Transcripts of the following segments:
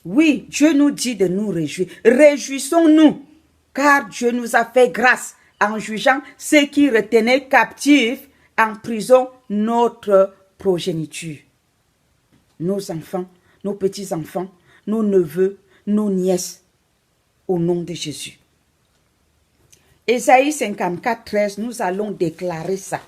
Oui, Dieu nous dit de nous réjouir. Réjouissons-nous, car Dieu nous a fait grâce en jugeant ceux qui retenaient captifs en prison notre progéniture. Nos enfants, nos petits-enfants, nos neveux, nos nièces, au nom de Jésus. Ésaïe 54, 13, nous allons déclarer ça.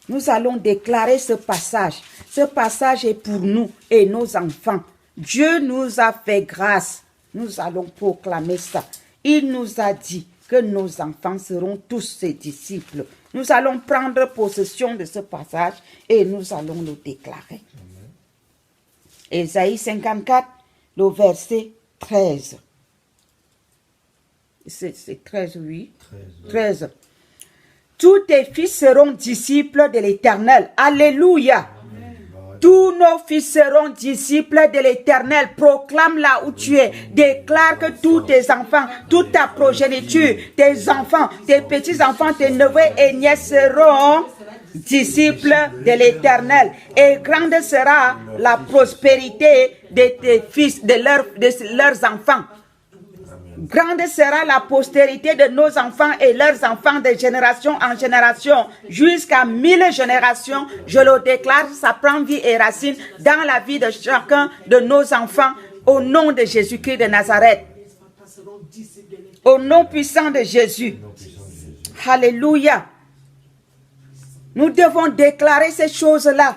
Nous allons déclarer ce passage. Ce passage est pour nous et nos enfants. Dieu nous a fait grâce. Nous allons proclamer ça. Il nous a dit que nos enfants seront tous ses disciples. Nous allons prendre possession de ce passage et nous allons le déclarer. Amen. Ésaïe 54, le verset 13. C'est 13, oui. 13. Tous tes fils seront disciples de l'Éternel. Alléluia. Amen. Tous nos fils seront disciples de l'Éternel. Proclame là où tu es. Déclare que tous tes enfants, toute ta progéniture, tes enfants, tes petits-enfants, tes neveux et nièces seront disciples de l'Éternel. Et grande sera la prospérité de tes fils, de leurs enfants. Grande sera la postérité de nos enfants et leurs enfants de génération en génération, jusqu'à 1000 générations. Je le déclare, ça prend vie et racine dans la vie de chacun de nos enfants, au nom de Jésus-Christ de Nazareth. Au nom puissant de Jésus. Alléluia. Nous devons déclarer ces choses-là.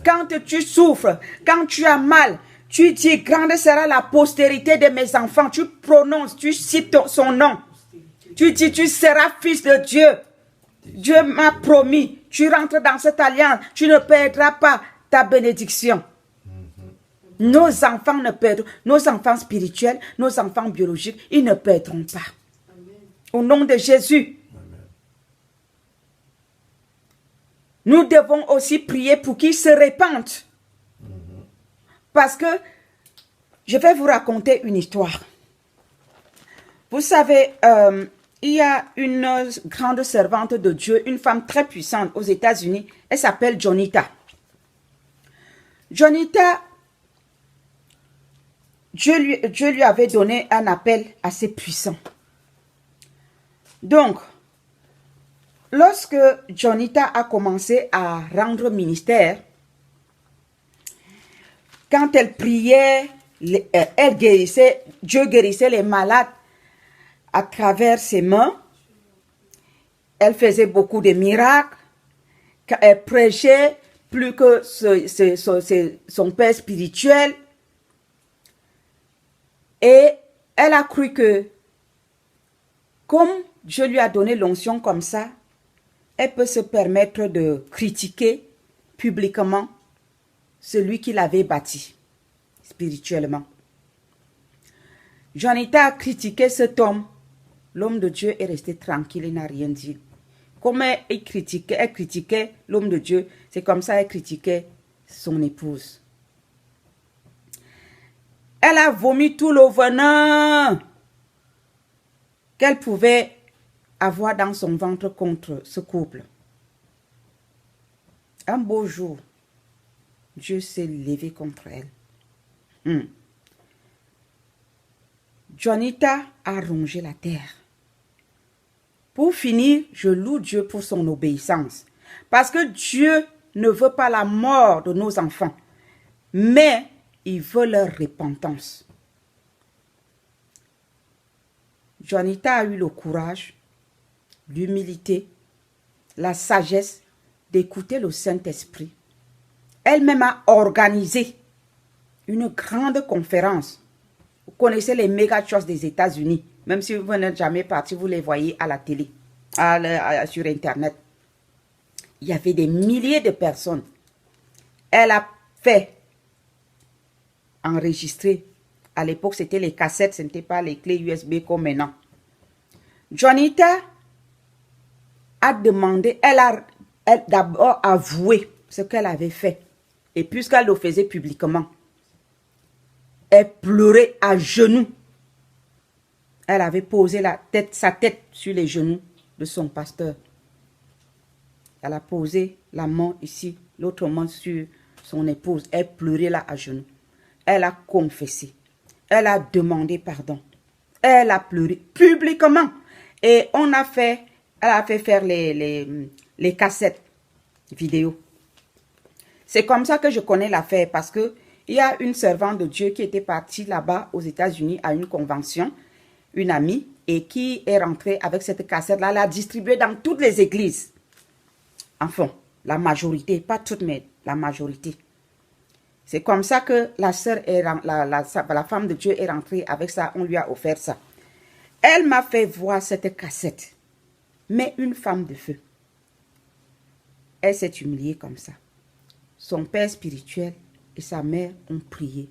Quand tu souffres, quand tu as mal, tu dis, grande sera la postérité de mes enfants. Tu prononces, tu cites son nom. Tu dis, tu seras fils de Dieu. Dieu m'a promis. Tu rentres dans cette alliance. Tu ne perdras pas ta bénédiction. Nos enfants ne perdront, nos enfants spirituels, nos enfants biologiques, ils ne perdront pas. Au nom de Jésus. Nous devons aussi prier pour qu'ils se répandent. Parce que je vais vous raconter une histoire. Vous savez, il y a une grande servante de Dieu, une femme très puissante aux États-Unis. Elle s'appelle Jonita. Jonita, Dieu lui avait donné un appel assez puissant. Donc, lorsque Jonita a commencé à rendre ministère, quand elle priait, elle guérissait, Dieu guérissait les malades à travers ses mains. Elle faisait beaucoup de miracles. Elle prêchait plus que son père spirituel. Et elle a cru que, comme Dieu lui a donné l'onction comme ça, elle peut se permettre de critiquer publiquement celui qui l'avait bâti spirituellement. Jonita a critiqué cet homme. L'homme de Dieu est resté tranquille, il n'a rien dit. Comme elle critiquait l'homme de Dieu, c'est comme ça qu'elle critiquait son épouse. Elle a vomi tout le venin qu'elle pouvait avoir dans son ventre contre ce couple. Un beau jour, Dieu s'est levé contre elle. Jonita a rongé la terre. Pour finir, je loue Dieu pour son obéissance. Parce que Dieu ne veut pas la mort de nos enfants, mais il veut leur repentance. Jonita a eu le courage, l'humilité, la sagesse d'écouter le Saint-Esprit. Elle-même a organisé une grande conférence. Vous connaissez les méga churches des États-Unis. Même si vous n'êtes jamais parti, vous les voyez à la télé, sur Internet. Il y avait des milliers de personnes. Elle a fait enregistrer. À l'époque, c'était les cassettes, ce n'était pas les clés USB comme maintenant. Jonita a demandé, elle a d'abord avoué ce qu'elle avait fait. Et puisqu'elle le faisait publiquement, elle pleurait à genoux. Elle avait posé sa tête sur les genoux de son pasteur. Elle a posé la main ici, l'autre main sur son épouse. Elle pleurait là à genoux. Elle a confessé. Elle a demandé pardon. Elle a pleuré publiquement. Et elle a fait faire les cassettes vidéo. C'est comme ça que je connais l'affaire, parce que il y a une servante de Dieu qui était partie là-bas aux États-Unis à une convention, une amie, et qui est rentrée avec cette cassette-là, l'a distribuée dans toutes les églises. Enfin, la majorité, pas toutes, mais la majorité. C'est comme ça que la sœur, la femme de Dieu est rentrée avec ça, on lui a offert ça. Elle m'a fait voir cette cassette, mais une femme de feu. Elle s'est humiliée comme ça. Son père spirituel et sa mère ont prié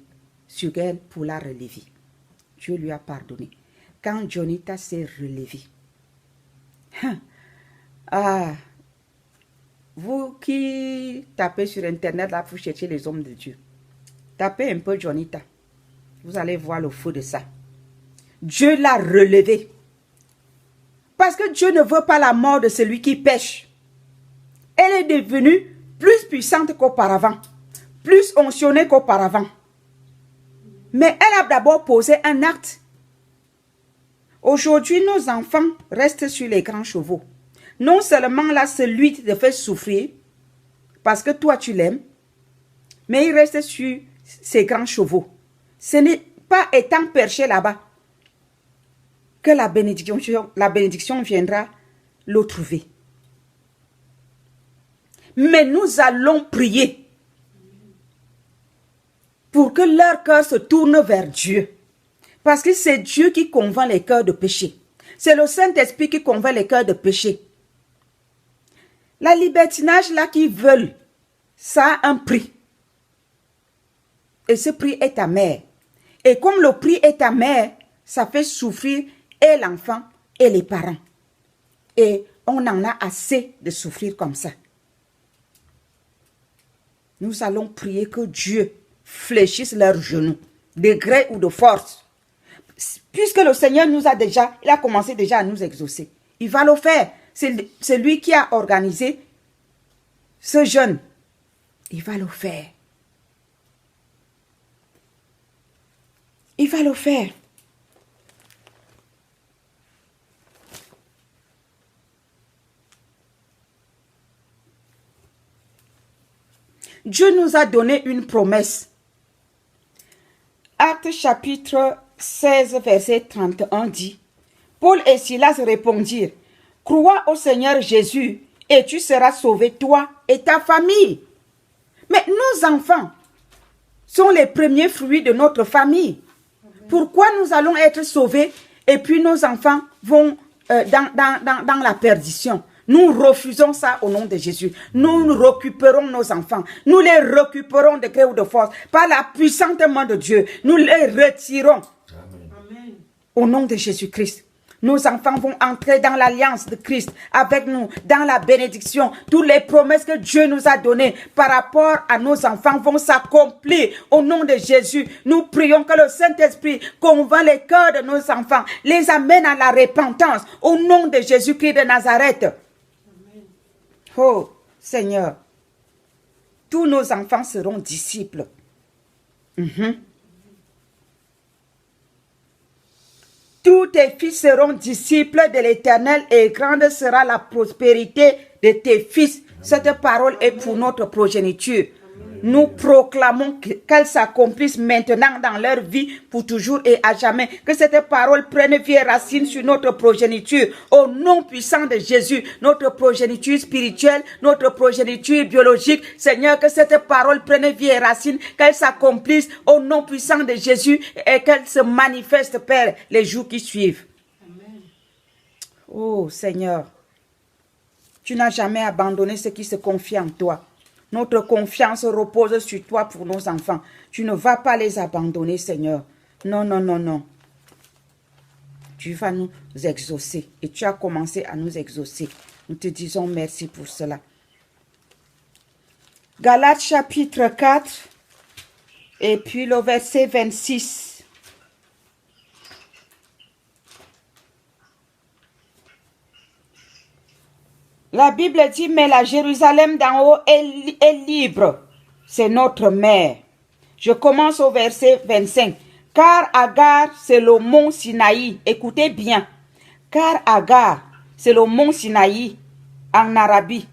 sur elle pour la relever. Dieu lui a pardonné. Quand Jonita s'est relevé, vous qui tapez sur Internet, là, vous cherchez les hommes de Dieu. Tapez un peu Jonita. Vous allez voir le feu de ça. Dieu l'a relevé. Parce que Dieu ne veut pas la mort de celui qui pêche. Elle est devenue plus puissante qu'auparavant. Plus onctionnée qu'auparavant. Mais elle a d'abord posé un acte. Aujourd'hui, nos enfants restent sur les grands chevaux. Non seulement là, celui qui te fait souffrir, parce que toi tu l'aimes, mais il reste sur ces grands chevaux. Ce n'est pas étant perché là-bas que la bénédiction viendra le trouver. Mais nous allons prier pour que leur cœur se tourne vers Dieu. Parce que c'est Dieu qui convainc les cœurs de péché. C'est le Saint-Esprit qui convainc les cœurs de péché. La libertinage là qu'ils veulent, ça a un prix. Et ce prix est amer. Et comme le prix est amer, ça fait souffrir et l'enfant et les parents. Et on en a assez de souffrir comme ça. Nous allons prier que Dieu fléchisse leurs genoux, de gré ou de force. Puisque le Seigneur nous a déjà, il a commencé déjà à nous exaucer. Il va le faire. C'est lui qui a organisé ce jeûne. Il va le faire. Il va le faire. Dieu nous a donné une promesse. Actes chapitre 16, verset 31 dit, Paul et Silas répondirent, crois au Seigneur Jésus et tu seras sauvé, toi et ta famille. Mais nos enfants sont les premiers fruits de notre famille. Pourquoi nous allons être sauvés et puis nos enfants vont dans la perdition? Nous refusons ça au nom de Jésus. Nous récupérons nos enfants. Nous les récupérons de gré ou de force. Par la puissante main de Dieu. Nous les retirons. Amen. Au nom de Jésus-Christ. Nos enfants vont entrer dans l'alliance de Christ avec nous, dans la bénédiction. Toutes les promesses que Dieu nous a données par rapport à nos enfants vont s'accomplir au nom de Jésus. Nous prions que le Saint-Esprit convainc les cœurs de nos enfants, les amène à la repentance au nom de Jésus-Christ de Nazareth. Amen. Oh Seigneur, tous nos enfants seront disciples. Tous tes fils seront disciples de l'Éternel et grande sera la prospérité de tes fils. Cette parole est pour notre progéniture. Nous proclamons qu'elle s'accomplisse maintenant dans leur vie pour toujours et à jamais. Que cette parole prenne vie et racine sur notre progéniture. Au nom puissant de Jésus, notre progéniture spirituelle, notre progéniture biologique. Seigneur, que cette parole prenne vie et racine, qu'elle s'accomplisse au nom puissant de Jésus et qu'elle se manifeste, Père, les jours qui suivent. Amen. Oh Seigneur, tu n'as jamais abandonné ceux qui se confient en toi. Notre confiance repose sur toi pour nos enfants. Tu ne vas pas les abandonner, Seigneur. Non, non, non, non. Tu vas nous exaucer. Et tu as commencé à nous exaucer. Nous te disons merci pour cela. Galates chapitre 4. Et puis le verset 26. La Bible dit, mais la Jérusalem d'en haut est libre. C'est notre mère. Je commence au verset 25. Car Agar, c'est le mont Sinaï. Écoutez bien. Car Agar, c'est le mont Sinaï en Arabie.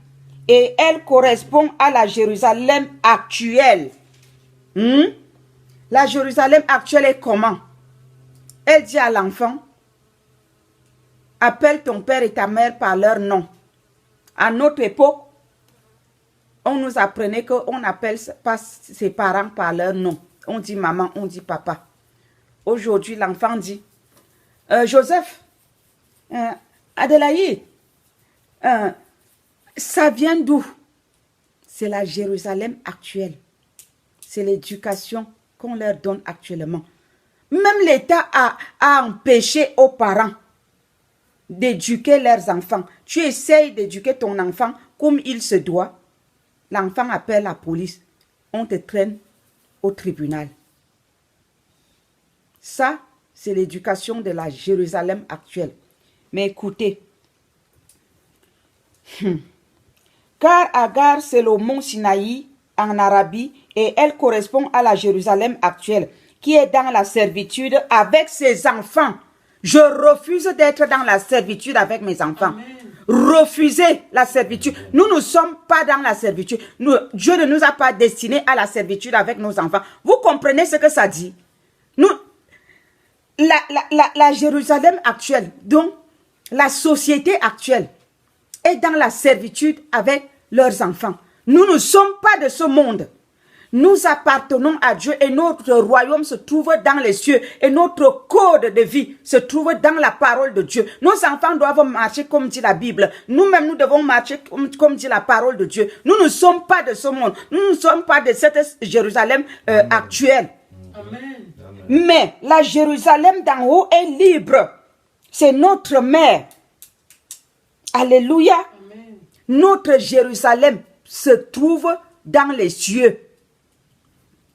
Et elle correspond à la Jérusalem actuelle. La Jérusalem actuelle est comment? Elle dit à l'enfant, appelle ton père et ta mère par leur nom. À notre époque, on nous apprenait qu'on n'appelle pas ses parents par leur nom. On dit maman, on dit papa. Aujourd'hui, l'enfant dit, Joseph, Adélaïde, ça vient d'où? C'est la Jérusalem actuelle. C'est l'éducation qu'on leur donne actuellement. Même l'État a empêché aux parents d'éduquer leurs enfants. Tu essayes d'éduquer ton enfant comme il se doit. L'enfant appelle la police. On te traîne au tribunal. Ça, c'est l'éducation de la Jérusalem actuelle. Mais écoutez. Car Agar, c'est le mont Sinaï en Arabie et elle correspond à la Jérusalem actuelle qui est dans la servitude avec ses enfants. Je refuse d'être dans la servitude avec mes enfants. Amen. Refusez la servitude. Nous ne sommes pas dans la servitude. Dieu ne nous a pas destinés à la servitude avec nos enfants. Vous comprenez ce que ça dit? La Jérusalem actuelle, donc la société actuelle, est dans la servitude avec leurs enfants. Nous ne sommes pas de ce monde. Nous appartenons à Dieu et notre royaume se trouve dans les cieux et notre code de vie se trouve dans la parole de Dieu. Nos enfants doivent marcher comme dit la Bible. Nous-mêmes, nous devons marcher comme dit la parole de Dieu. Nous ne sommes pas de ce monde. Nous ne sommes pas de cette Jérusalem actuelle. Amen. Mais la Jérusalem d'en haut est libre. C'est notre mère. Alléluia. Amen. Notre Jérusalem se trouve dans les cieux.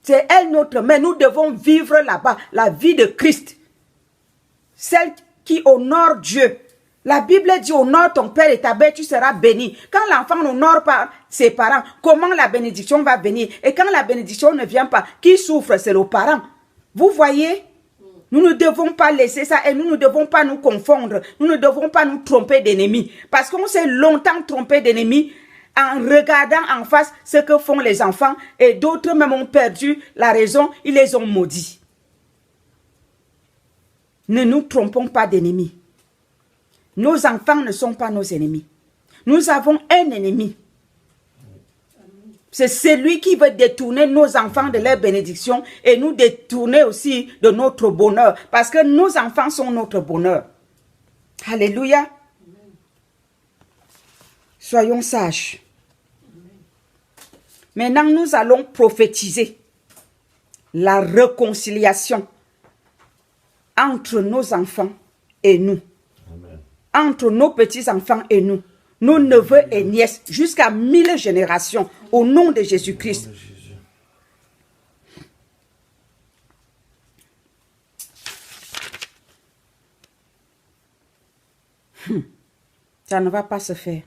C'est elle notre mère. Nous devons vivre là-bas la vie de Christ. Celle qui honore Dieu. La Bible dit honore ton père et ta mère, tu seras béni. Quand l'enfant n'honore pas ses parents, comment la bénédiction va venir? Et quand la bénédiction ne vient pas, qui souffre? C'est le parent. Vous voyez? Nous ne devons pas laisser ça et nous ne devons pas nous confondre. Nous ne devons pas nous tromper d'ennemis. Parce qu'on s'est longtemps trompé d'ennemis en regardant en face ce que font les enfants et d'autres même ont perdu la raison, ils les ont maudits. Ne nous trompons pas d'ennemis. Nos enfants ne sont pas nos ennemis. Nous avons un ennemi. C'est celui qui veut détourner nos enfants de leur bénédiction et nous détourner aussi de notre bonheur. Parce que nos enfants sont notre bonheur. Alléluia. Soyons sages. Maintenant, nous allons prophétiser la réconciliation entre nos enfants et nous. Amen. Entre nos petits-enfants et nous. Nos neveux et nièces, jusqu'à 1000 générations, au nom de Jésus-Christ. Ça ne va pas se faire.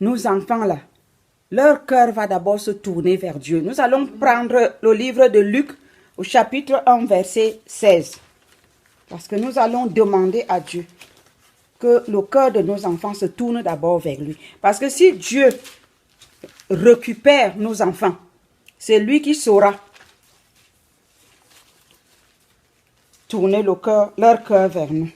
Nos enfants là, leur cœur va d'abord se tourner vers Dieu. Nous allons prendre le livre de Luc au chapitre 1, verset 16. Parce que nous allons demander à Dieu que le cœur de nos enfants se tourne d'abord vers lui. Parce que si Dieu récupère nos enfants, c'est lui qui saura tourner leur cœur vers nous.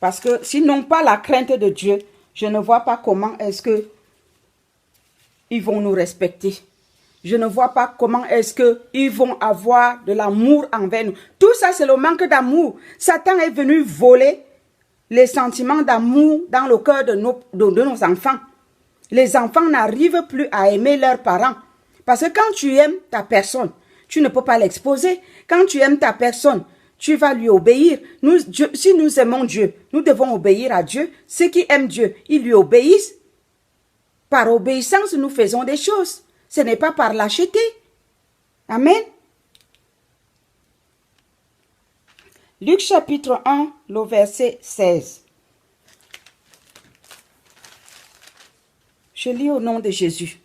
Parce que s'ils n'ont pas la crainte de Dieu, je ne vois pas comment est-ce que ils vont nous respecter. Je ne vois pas comment est-ce qu'ils vont avoir de l'amour envers nous. Tout ça, c'est le manque d'amour. Satan est venu voler les sentiments d'amour dans le cœur de nos enfants. Les enfants n'arrivent plus à aimer leurs parents. Parce que quand tu aimes ta personne, tu ne peux pas l'exposer. Quand tu aimes ta personne, tu vas lui obéir. Si nous aimons Dieu, nous devons obéir à Dieu. Ceux qui aiment Dieu, ils lui obéissent. Par obéissance, nous faisons des choses. Ce n'est pas par lâcheté. Amen. Luc chapitre 1, le verset 16. Je lis au nom de Jésus.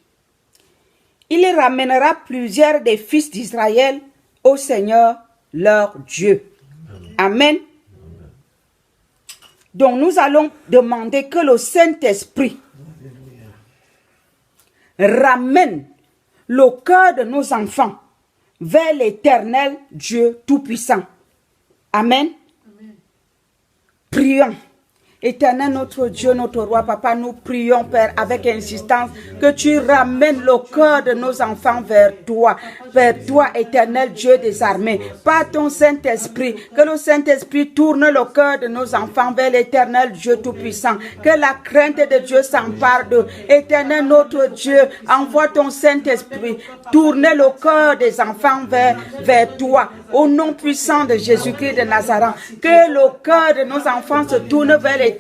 il ramènera plusieurs des fils d'Israël au Seigneur leur Dieu. Amen. Donc nous allons demander que le Saint-Esprit ramène le cœur de nos enfants vers l'Éternel Dieu Tout-Puissant. Amen. Prions. Éternel notre Dieu, notre roi, papa, nous prions, Père, avec insistance, que tu ramènes le cœur de nos enfants vers toi, éternel Dieu des armées, par ton Saint-Esprit, que le Saint-Esprit tourne le cœur de nos enfants vers l'éternel Dieu Tout-Puissant, que la crainte de Dieu s'empare d'eux. Éternel notre Dieu, envoie ton Saint-Esprit, tourne le cœur des enfants vers toi, au nom puissant de Jésus-Christ de Nazareth, que le cœur de nos enfants se tourne vers l'éternel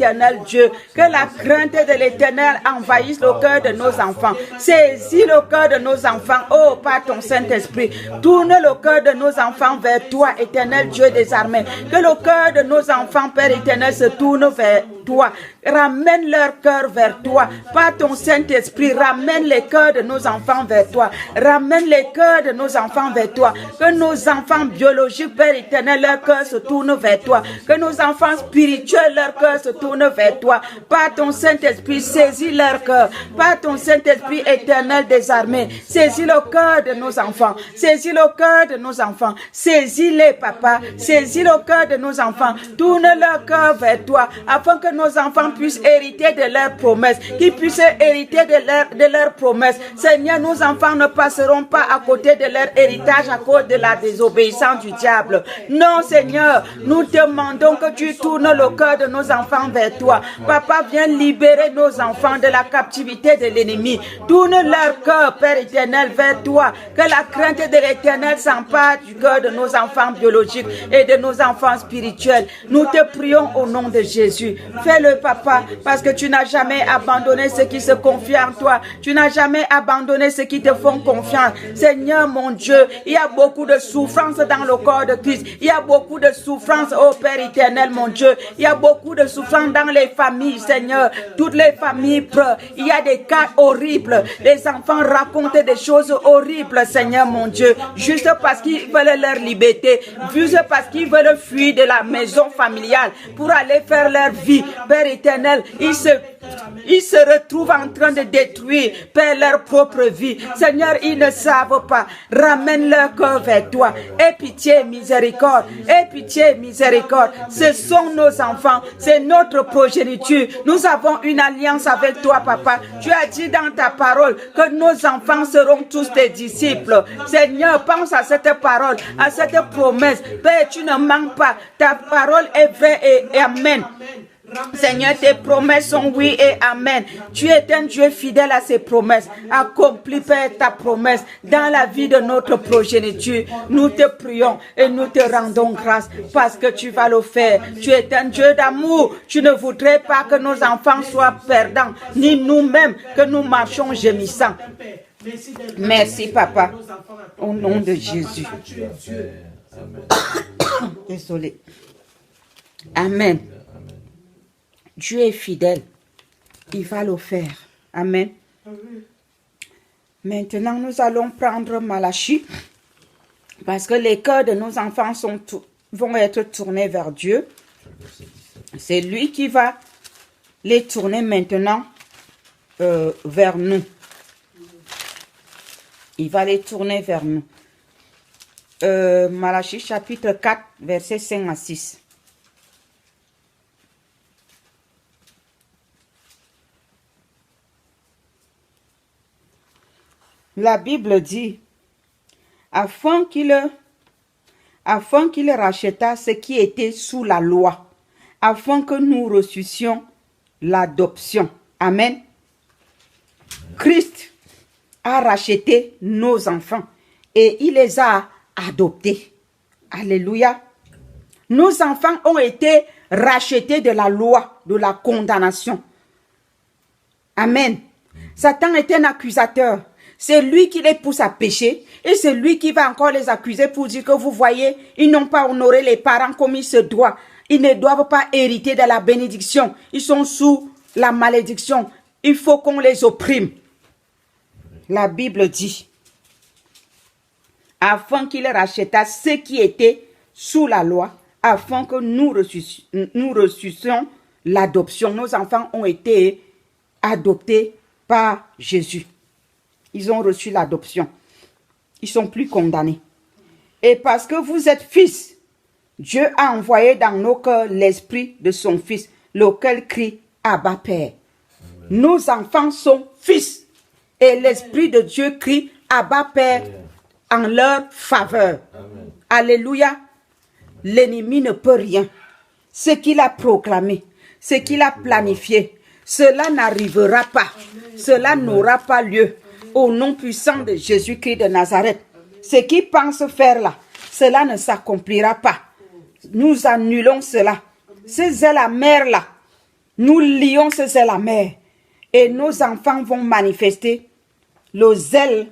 Dieu, que la crainte de l'éternel envahisse le cœur de nos enfants. Saisis le cœur de nos enfants, oh, par ton Saint-Esprit. Tourne le cœur de nos enfants vers toi, éternel Dieu des armées. Que le cœur de nos enfants, Père éternel, se tourne vers toi. Ramène leur cœur vers toi. Par ton Saint-Esprit, ramène les cœurs de nos enfants vers toi. Ramène les cœurs de nos enfants vers toi. Que nos enfants biologiques, Père éternel, leur cœur se tourne vers toi. Que nos enfants spirituels, leur cœur se tourne vers toi. Par ton Saint-Esprit, saisis leur cœur. Par ton Saint-Esprit éternel des armées, saisis le cœur de nos enfants. Saisis le cœur de nos enfants. Saisis-les, papa. Saisis le cœur de nos enfants. Tourne leur cœur vers toi, afin que nos enfants puissent hériter de leurs promesses, qu'ils puissent hériter de leurs promesses. Seigneur, nos enfants ne passeront pas à côté de leur héritage à cause de la désobéissance du diable. Non, Seigneur, nous demandons que tu tournes le cœur de nos enfants vers toi. Papa, viens libérer nos enfants de la captivité de l'ennemi. Tourne leur cœur, Père éternel, vers toi. Que la crainte de l'éternel s'empare du cœur de nos enfants biologiques et de nos enfants spirituels. Nous te prions au nom de Jésus. Fais-le, papa, parce que tu n'as jamais abandonné ceux qui se confient en toi. Tu n'as jamais abandonné ceux qui te font confiance. Seigneur, mon Dieu, il y a beaucoup de souffrance dans le corps de Christ. Il y a beaucoup de souffrance, oh Père éternel, mon Dieu. Il y a beaucoup de souffrance dans les familles, Seigneur. Toutes les familles pleurent. Il y a des cas horribles. Les enfants racontent des choses horribles, Seigneur, mon Dieu. Juste parce qu'ils veulent leur liberté. Juste parce qu'ils veulent fuir de la maison familiale pour aller faire leur vie. Père éternel, ils se retrouvent en train de détruire, Père, leur propre vie. Seigneur, ils ne savent pas. Ramène leur cœur vers toi. Aie pitié, miséricorde. Aie pitié, miséricorde. Ce sont nos enfants. C'est notre progéniture. Nous avons une alliance avec toi, papa. Tu as dit dans ta parole que nos enfants seront tous tes disciples. Seigneur, pense à cette parole, à cette promesse. Père, tu ne manques pas. Ta parole est vraie et amen. Seigneur, tes promesses sont oui et amen. Tu es un Dieu fidèle à ses promesses. Accomplis, Père, ta promesse dans la vie de notre progéniture. Nous te prions et nous te rendons grâce parce que tu vas le faire. Tu es un Dieu d'amour. Tu ne voudrais pas que nos enfants soient perdants, ni nous-mêmes que nous marchons gémissants. Merci, papa. Au nom de Jésus. Désolé. Amen. Dieu est fidèle. Il va le faire. Amen. Maintenant, nous allons prendre Malachie parce que les cœurs de nos enfants vont être tournés vers Dieu. C'est lui qui va les tourner maintenant vers nous. Il va les tourner vers nous. Malachie chapitre 4, versets 5 à 6. La Bible dit, afin qu'il racheta ce qui était sous la loi, afin que nous reçussions l'adoption. Amen. Christ a racheté nos enfants et il les a adoptés. Alléluia. Nos enfants ont été rachetés de la loi, de la condamnation. Amen. Satan est un accusateur. C'est lui qui les pousse à pécher et c'est lui qui va encore les accuser pour dire que vous voyez, ils n'ont pas honoré les parents comme il se doit. Ils ne doivent pas hériter de la bénédiction. Ils sont sous la malédiction. Il faut qu'on les opprime. La Bible dit, afin qu'il racheta ceux qui étaient sous la loi, afin que nous reçussions l'adoption. Nos enfants ont été adoptés par Jésus. Ils ont reçu l'adoption. Ils ne sont plus condamnés. Et parce que vous êtes fils, Dieu a envoyé dans nos cœurs l'esprit de son Fils, lequel crie Abba Père. Nos enfants sont fils. Et l'esprit de Dieu crie Abba Père en leur faveur. Amen. Alléluia. L'ennemi ne peut rien. Ce qu'il a proclamé, ce qu'il a planifié, cela n'arrivera pas. Cela n'aura pas lieu. Au nom puissant de Jésus-Christ de Nazareth. Ce qu'il pense faire là, cela ne s'accomplira pas. Nous annulons cela. Ces zèles amères là, nous lions ces zèles amères. Et nos enfants vont manifester le zèle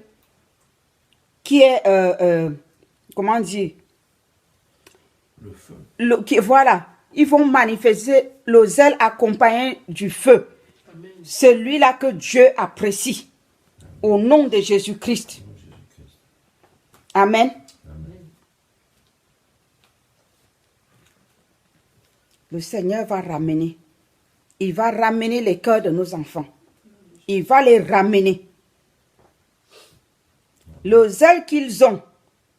qui est, comment dire, le feu. Voilà, ils vont manifester le zèle accompagné du feu. Celui-là que Dieu apprécie. Au nom de Jésus-Christ. Amen. Amen. Le Seigneur va ramener. Il va ramener les cœurs de nos enfants. Il va les ramener. Le zèle qu'ils ont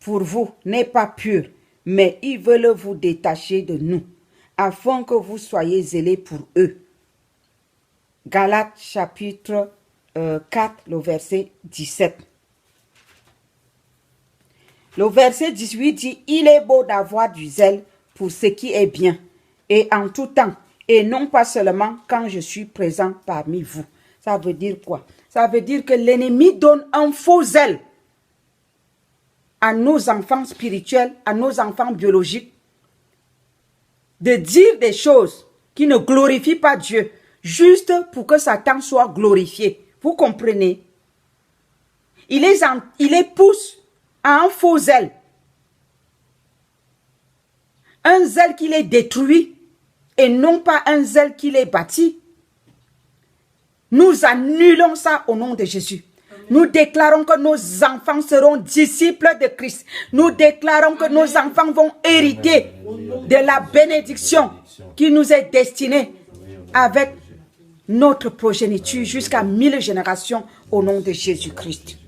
pour vous n'est pas pur, mais ils veulent vous détacher de nous, afin que vous soyez zélés pour eux. Galates chapitre 4, le verset 17. Le verset 18 dit, « Il est beau d'avoir du zèle pour ce qui est bien, et en tout temps, et non pas seulement quand je suis présent parmi vous. » Ça veut dire quoi? Ça veut dire que l'ennemi donne un faux zèle à nos enfants spirituels, à nos enfants biologiques, de dire des choses qui ne glorifient pas Dieu, juste pour que Satan soit glorifié. Vous comprenez? Il les pousse à un faux zèle. Un zèle qui les détruit et non pas un zèle qui les bâtit. Nous annulons ça au nom de Jésus. Amen. Nous déclarons que nos enfants seront disciples de Christ. Nous déclarons que nos enfants vont hériter de la bénédiction qui nous est destinée avec notre progéniture jusqu'à 1000 générations au nom de Jésus-Christ.